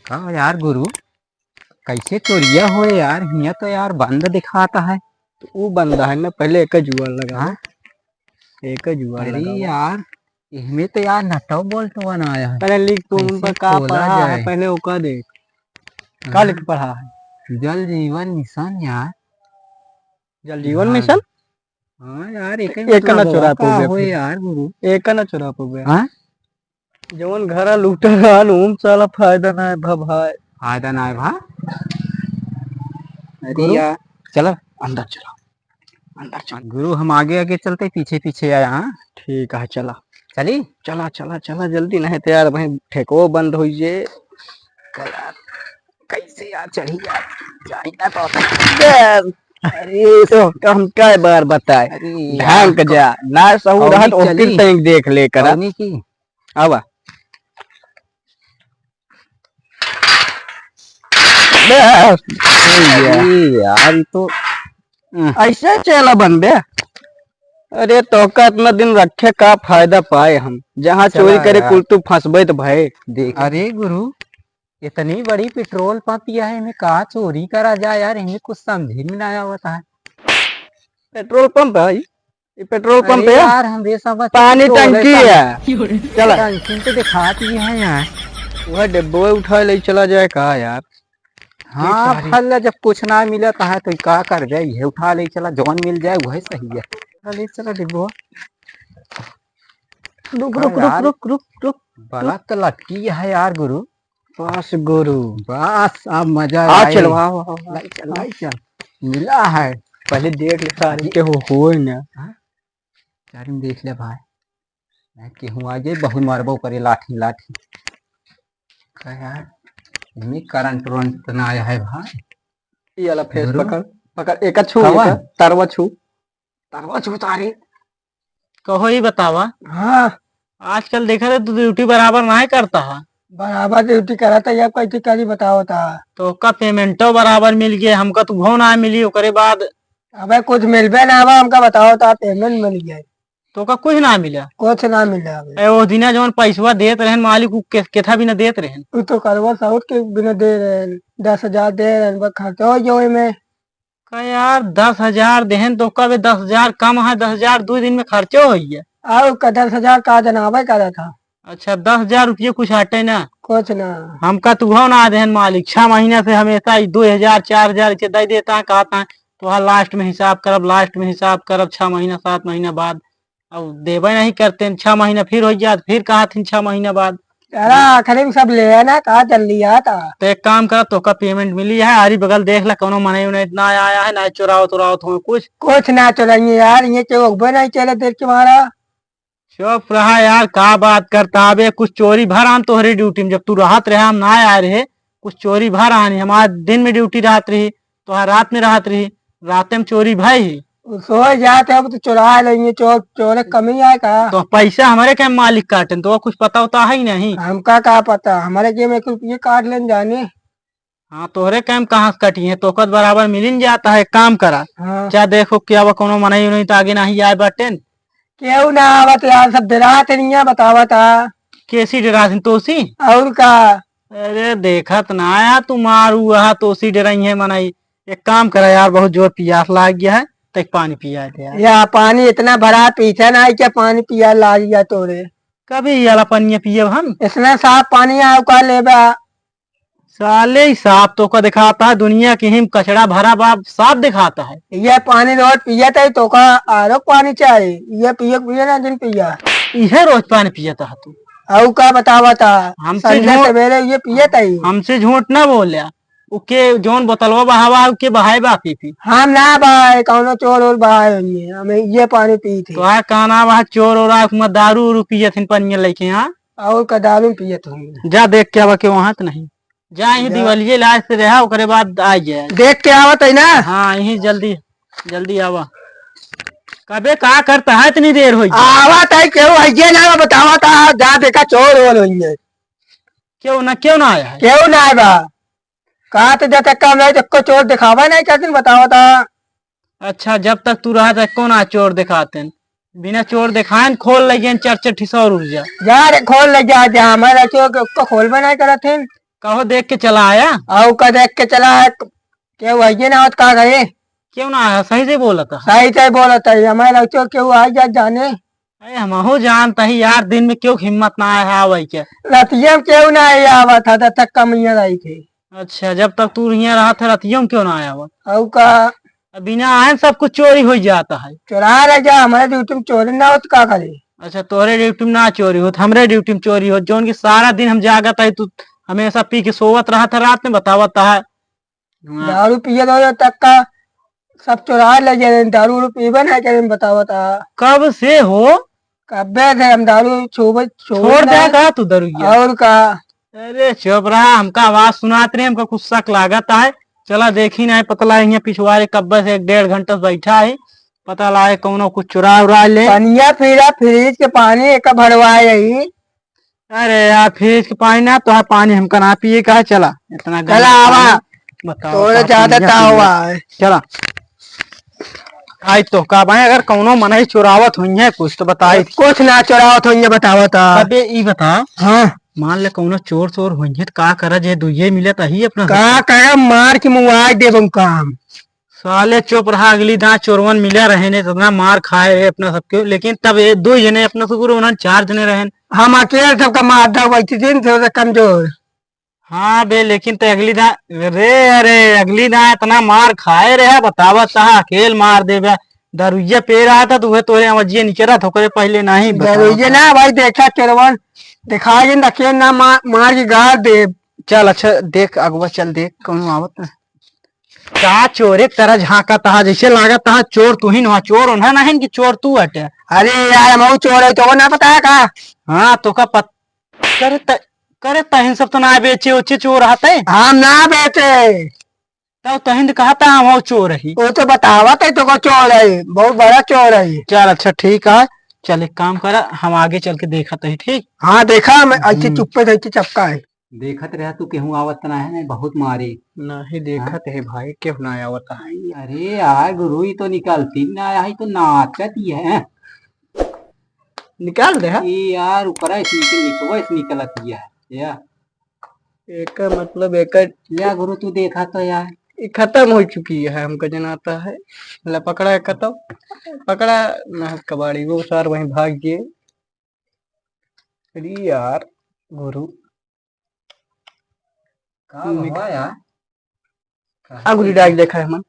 हाँ यार गुरु, कैसे चोरिया हो यार? हिया तो यार बंद दिखाता है। तो वो बंदा है ना, पहले एक जुआर लगाओ। हाँ। एक जुआर अरे लगाओ। यार, इसमें तो यार नटो बोल्ट बनाया है। पहले लिख, तू उन कैसे पर का खोला पढ़ा है जाए? पहले वो का देख। का हाँ, लिख पढ़ा है? जल जीवन मिशन यार। जल जीवन विभाग। मिशन। हाँ यार, एक ही एक ना मतलब हुआ चुरा का पोगे हो फिर। यार गुरु। एक ना चुरा पोगे। हाँ, जवन घरा लूट रहा उन साला फायदा ना है भाई। फायदा ना है भा। अरे गुरु यार, चलो अंदर चलो। अंदर चलो। गुरु हम आगे आगे चलते पीछे पीछे आया। हाँ, ठीक है चला। चली। चला चला चला जल्दी नहीं तो यार भाई ठेको बंद हो जे। कैसे यार चढ़ी यार? जाई ना तो। यार, अरे तो हम कई बार बताए। अरे यार, ढंग जा ना सहू रहा अवनी तो चली। फिर तक देख ले करा। अवनी की। आवा। बस, अरे यार, ये तो ऐसे चला बंदे। अरे तो का इतना दिन रखे का फायदा पाए हम, जहाँ चला चोरी करे यार। कुल तू फंसबे तो भाई देख। अरे गुरु, इतनी बड़ी पेट्रोल पंप यह है, इनमें कहा चोरी करा जाए यार? इन्हें कुछ समझ में नहीं आवता है। पेट्रोल पंप है ये पेट्रोल पंप अरे है। यार, हम ये समझ पानी टंकी है। चला टंकी तो दिखाती है यार। वह डिब्बे उठा ले चला जाए कहा यार। हाँ फल, जब कुछ ना मिला है तो क्या कर जाए, ये उठा ले चला, जौन मिल जाए वही सही है। उठा ले चला डिब्बो। रुक हाँ रुक रुक यार, रुक रुक रुक। बड़ा तो लटकी है यार गुरु। बस गुरु बस अब मजा आ आए। चल वाह वाह वाह। लाई चल, लाई चल। मिला है। पहले देख ले सारे के हो ना। यार देख ले भाई, मैं केहू आगे बहुत मारबो करे लाठी लाठी। का यार, इनमें करंट वरंट ना आया है भाई। ये वाला फेस गुरु, पकड़। पकड़ एक छू कौन? एक तरवा छू। तरवा छू तारे। कहो ही बतावा। हाँ आजकल देखा थे तू ड्यूटी बराबर नहीं करता है। बराबर ड्यूटी करा था या कैसे करी बताओ था। तो का पेमेंटो बराबर मिल गया, हमका तो भो ना मिली, ओकरे बाद अबे कुछ मिलबे ना आवा हमका बताओ था पेमेंट मिल गया। तो का कुछ ना मिला। कुछ ना मिला अबे। ए वो दिना जवन पैसवा देत रहन मालिक केथा भी ना देत रहन। तू तो करवा साउथ के बिना दे रहे 10,000 दे रहे बस खर्चा हो जो में। का यार 10,000 देहन तो का 10,000 कम है, 10,000 दो दिन में खर्चो हो गया। और का 10,000 का जनाबे करा था। अच्छा 10,000 रुपये कुछ हटे ना। कुछ ना। हमका तो भो ना देहन मालिक, 6 महीने से हमेशा 2,000 4,000 ऐसे दे देता है, कहता है तो हाँ लास्ट में हिसाब करब, लास्ट में हिसाब करब 6 महीना 7 महीना बाद। अब देवे नहीं करते, 6 महीना फिर हो गया, फिर कहा थी 6 महीना बाद। अरे आखिरी में सब ले ना कहा चल लिया था। तो एक काम कर, तो का पेमेंट मिली है, आरी बगल देख ला कोनो मने उन्हें ना आया है ना चुराओ तुराओ तो कुछ। कुछ ना चलेंगे यार ये चौक नहीं चले देर के मारा। चुप रहा यार, का बात करता अबे? कुछ चोरी भर आन तोहरी ड्यूटी में, जब तू राहत रहे हम ना आए रहे, कुछ चोरी भर आनी। हमारा दिन में ड्यूटी रात रही तो रात में राहत रही, रात में चोरी भाई। सो जाते अब तो चुरा लेंगे चोर चोर कमी आए का। तो पैसा हमारे क्या मालिक काटे, तो कुछ पता होता है ही नहीं। हमका का पता हमारे जेब में 1 रुपये काट लेन जाने। हाँ तोहरे कैम कहाँ से कटी है, तो बराबर मिल जाता है। काम करा हाँ क्या देखो क्या वो कोनो मनाई नहीं तो आगे नहीं आए बटेन। क्यों ना आवत यार सब डरात नहीं है बतावा था। कैसी डरा तोसी? और का अरे देखत ना आया तू मारू वहा तोसी डराई है मनाई। एक काम करा यार, बहुत जोर प्यास लाग गया है, तक पानी पिया दे यार। या पानी इतना भरा पीछे ना क्या पानी पिया लाग गया तोरे। कभी ये वाला पानी पिए हम? इतना साफ पानी आओ का लेबा। साले ही साफ तो का दिखाता है, दुनिया की हिम कचड़ा भरा बाप साफ दिखाता है। ये पानी रोज पिया था तो का आरो पानी चाहिए ये पिए पिए ना दिन पिया। इहे रोज पानी पियता है तू? और का बतावा था हमसे संडे झूठ, सवेरे ये पिए था ही। हमसे झूठ ना बोलिया। उके जोन बोतलवा बहावा उके बहाए बा पी। हम ना भाई कौनो चोर और बाहर होंगे हमें ये पानी पी थे। तो आ काना वहा चोर और दारू उरू पियथिन पनिया लेके। हाँ और कदारू पिए थे। जा देख के आवा के वहां तो नहीं जा, यही दिवालिये लाज से रहा, ओकरे बाद आ जाए। देख के आवत है ना। हाँ यही जल्दी जल्दी आवा। कबे का करता है इतनी देर हो गई? आवत है क्यों है ये ना बतावा था जा देखा चोर और होंगे। क्यों ना आया है? क्यों ना है बा कहा तो जब तक काम नहीं तक को चोर दिखावा नहीं क्या दिन बतावा था। अच्छा जब तक तू रहा था कौन आ चोर दिखाते हैं? बिना चोर दिखाए खोल लगे 4-4 ठिसौर उड़ जा। जा रे खोल लग जा हमारा चोर को खोल बनाए करा थे। कहो देख के चला आया। आओ का देख के चला है क्यों वही ना होत का गए क्यों ना आया, सही से बोला था। सही से बोला था हमें लगता क्यों आ जा जाने अरे हम जानता ही यार, दिन में क्यों हिम्मत ना आया है वही के। रतिया में क्यों ना आया आवा था तक कमिया रही थी। अच्छा, जब तक तू यहाँ रहा था रतियों में क्यों ना आया वो। आओ का बिना आए सब कुछ चोरी हो जाता है। चुरा रह जा हमारे ड्यूटी में चोरी ना हो तो का करे। अच्छा, तोहरे ड्यूटी में ना चोरी हो, हमरे ड्यूटी में चोरी हो, जो कि सारा दिन हम जागत है, तू हमेशा पी के सोवत रहा था, रात में बतावत है। दारू पिए दो तक का सब चुरा ले जाए, दारू उरू पीबे ना करे बतावा था। कब से हो। कब्बे थे हम दारू छोड़ दे का तू दरुइया। और का अरे चुप रहा, हमका आवाज सुनाते रहे, हमका कुछ शक लागत है। चला देखी ना, पता लगे पिछवाड़े कब्बे से 1.5 घंटा से बैठा है, पता लगे कौनो कुछ चुरा उरा ले। पनिया फिरा फ्रिज के पानी एक भरवाए यही। अरे यार फ्रिज के पानी ना, तो पानी हमका ना पिए का है। चला इतना चला आवा बताओ, थोड़ा ज्यादा हुआ है। चला आई तो का भाई, अगर कौनो मन ही चुरावत हुई है कुछ तो बताई। कुछ ना चुरावत हुई बतावा था। अबे ई बता, हाँ मान ले कौनो चोर चोर हुई है तो का करा, जे दुइये मिले तही अपना का करे मार के मुआई देबम काम। साले चुप रहा, अगली दांत चोरवन मिले रहे ने, इतना मार खाए रहे अपना सबके, लेकिन तब ये 2 जने अपना सुकुर उन्होंने 4 जने रहे। हम अकेले सबका मार दा वैसे दिन से कमजोर। हाँ बे, लेकिन तो अगली दांत अरे अगली दांत इतना मार खाए रहे, बतावा ता अकेल मार देवे। दरुइया पे रहा था तुहे तोरे अवजिए नीचे रहा थोकरे पहले नहीं जरूरी ना भाई देखा चोरवन दिखाई रखे ना मार के गाड़ दे। चल अच्छा देख अगवा, चल देख कौन आवत ना का चोर एक तरह झांका तहा, जैसे लागत तहा चोर तू ही ना, चोर उन्हें नहीं कि चोर तू हटे। अरे यार मऊ चोर है तो ना पता है का। हाँ तो का करे तहिन सब तो ना बेचे उचे चोर आते। हम ना बेचे तब तहिन कहता हम चोर ही। वो तो बतावा तो को चोर है, बहुत बड़ा चोर है। चल अच्छा ठीक है, चल एक काम करा, हम आगे चल के देखा तो ठीक। हाँ देखा मैं ऐसे चुप्पे थे चपका है। देखत रहा तू केहू आवत ना है, बहुत मारे नहीं देखा थे भाई, क्यों ना आया होता है। अरे यार गुरु ही तो निकलती ना आया ही तो नाचत ही है। निकाल दे। ये यार ऊपर ऐसे निकलत ही है या एक मतलब एक या गुरु तू देखा तो यार खत्म हो चुकी है, हमको जनाता है। ला पकड़ा है खत्म, पकड़ा ना कबाड़ी वो सार वहीं भाग गए। अरे यार गुरु का हुआ यार, अंगुली डाल देखा है मन,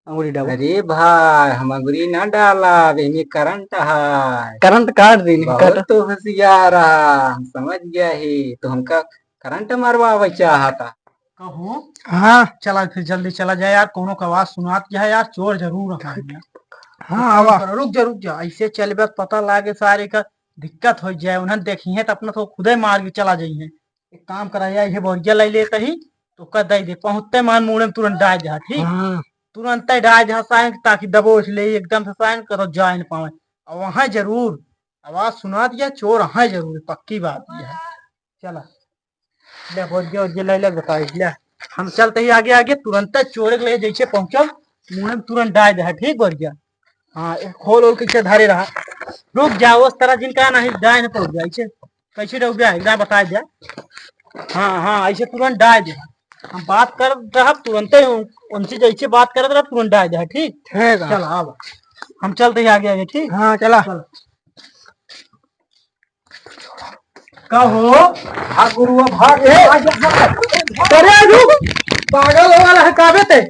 अंगुली डाल। अरे भाई हम अंगुरी ना डाला, में करंट है, करंट काट दी बहुत तो होशियार है, हम समझ गया ही तो हमका करंट मारवा चाहता। कहो हाँ चला फिर जल्दी चला जाए यार, कोनो का आवाज सुनात क्या है यार, चोर जरूर है। हाँ आवा रुक जा ऐसे चल बस, पता लागे सारे का दिक्कत हो जाए, उन्हें देखी है तो अपना तो खुदे मार के चला जाइए। एक काम करा यार, ये बोरिया ले लेते ही तो कर दे पहुंचते मान मुड़े में तुरंत डाल जा, ठीक तुरंत ही डाल जा साइन, ताकि दबोच ले एकदम से साइन करो जा नहीं पावे। और वहां जरूर आवाज सुना दिया, चोर है जरूर, पक्की बात यह है। चला ले बोरिया ले ले बताई ले, हम चलते ही आगे आगे तुरंत चोर के ले जैसे पहुंचल मुड़े में तुरंत डाल दे, ठीक बोरिया। हाँ खोल कैसे धारे रहा, रुक जाओ उस तरह जिनका नहीं डाय पहुंच जाए, कैसे रुक जाए एकदम बता दे। हाँ ऐसे तुरंत डाल दे, हम बात कर रहा तुरंत उनसे जैसे बात कर रहा तुरंत डाल दे, ठीक ठीक चल अब हम चलते ही आगे आगे, ठीक। हाँ चला कहो हाँ गुरु भाग पागल हो वाला है काबे ते,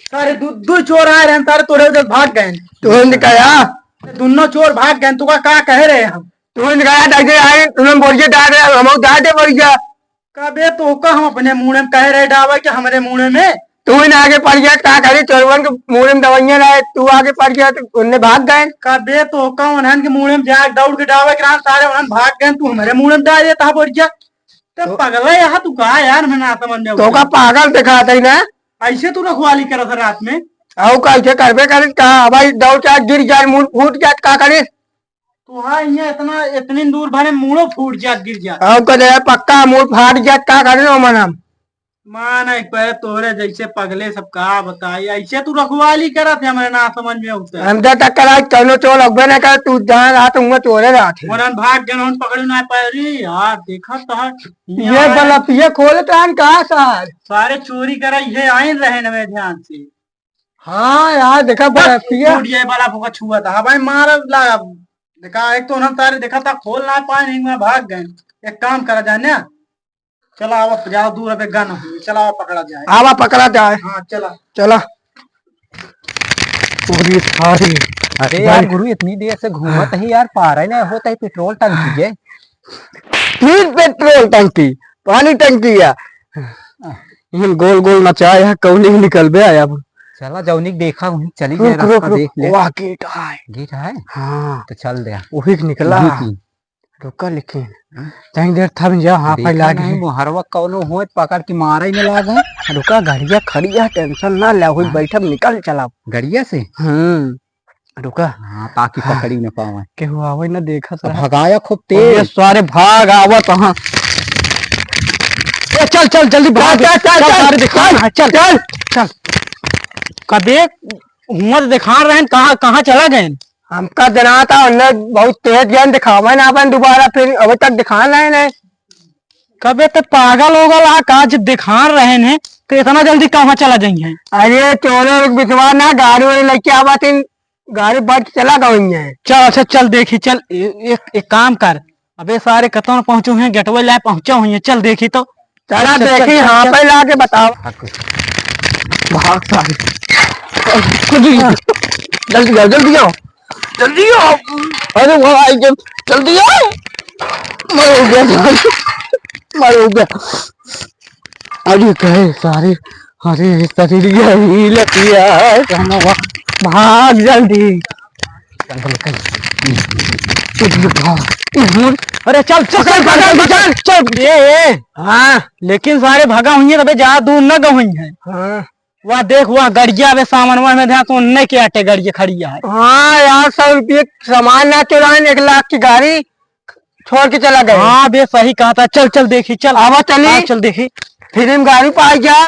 सारे दो चोर आए रहे सारे तोड़े उधर भाग गए। तुरंत गया, दोनों चोर भाग गए, तुका क्या कह रहे हैं हम। तुरंत गया डगे आए तुरंत बोरिया डाल रहे हम डाल दे बोरिया। कबे तो का हम अपने मुंह में कह रहे डावा कि हमारे मुंह में, तू ही आगे पड़ गया क्या करे, चोरवन के मुंह में दवाइयां लाए, तू आगे पड़ गया तो उन्हें भाग गए। कबे तो का उन्हन के मुंह में जाग दौड़ के डावा के सारे उन्हन भाग गए, तू हमारे मुंह में डाल देता बोरिया। तो पगला यहाँ तू कहा यार, मैं ना समझ में तो का पागल दिखाता ही ना, ऐसे तू रखवाली करा था रात में। आओ कैसे करबे करे कहा भाई दौड़ चार गिर जाए मुंह फूट जाए क्या करे। तो हाँ यहाँ इतनी दूर भरे मुड़ो फूट जात गिर जात। आओ कदे पक्का मुंह फाट जाए क्या करे नो मना। मान पे तोहरे जैसे पगले सब का बताई ऐसे तू रखवाली करत है हमारे ना समझ में उठता हम तो टक्कर आज चलो चोर लगबे ना कर तू जहाँ रहा तुम चोरे रहा थे वरन भाग गए हम पकड़ ना पाए रे यार देखा तो है ये बल्ब ये खोले तो हम कहा सर सारे चोरी करा ये आए रहे न में ध्यान से हाँ यार देखा बल्ब टूट जाए वाला फुका छुआ था भाई मार लगा देखा एक तो हम तारे देखा था खोल ना पाए नहीं मैं भाग गए एक काम करा जाए ना चला आवा ज्यादा दूर अब गन हुई चला आवा पकड़ा जाए आवा पकड़ा जाए हाँ चला चला पूरी थारी अरे यार गुरु इतनी देर से घूमत ही यार पा रहे ना होता है पेट्रोल टंकी है। तीन पेट्रोल टंकी पानी टंकी है गोल गोल नचाए है कौन निकल बे आया चला जौनिक देखा वहीं चली रुक गए रुक रास्ता रुक देख ले। वाह गेट है गेट है हाँ तो चल दे वही निकला रुका लेकिन तंग देर थम जा हाँ पे लागे मुहरवा कौनो हो पकड़ के मारा ही नहीं लागे। रुका गाड़िया खड़ी है टेंशन ना ले हुई बैठब निकल चला गड़िया से रुका हाँ ताकि पकड़ी न पावे केहू आवे ना देखा सर भगाया खूब ये तेज सारे भाग आवत हाँ चल चल जल्दी भाग चल सारे दिखा चल चल चल कदे उम्र दिखा रहे हैं कहाँ कहाँ चला गए हमका जना था उन्हें बहुत तेज ज्ञान दिखावा ना अपन दोबारा फिर अभी तक दिखा रहे हैं कबे तो पागल होगा ला कहा जब दिखा रहे हैं तो इतना जल्दी कहाँ चला जाएंगे अरे चोरों विश्वास ना गाड़ी वाले लेके आवा तीन गाड़ी बढ़ के चला गई है चल अच्छा चल देखी चल एक काम कर अबे सारे कतौन पहुंचू हैं गेटवे लाए पहुंचा हुई है चल देखी तो चला देखी हाँ पे ला के बताओ भाग सारे जल्दी आओ जल्दी आओ जल्दी आओ अरे भाई जल्दी आओ मर गया अरे कहे सारे अरे शरीर ही लतिया भाग जल्दी अरे चल चल चल चल ये हाँ लेकिन सारे भगा हुई है तबे ज्यादा दूर न गई है हाँ वह देख वह गड़िया वे सामान में ध्यान तो नहीं के आटे गड़िया खड़ी है हाँ यार 100 रुपये सामान ना चुराए 1 लाख की गाड़ी छोड़ के चला गया हाँ बे सही कहा था चल चल देखी चल आवा चली चल देखी फिर हम गाड़ी पाई जा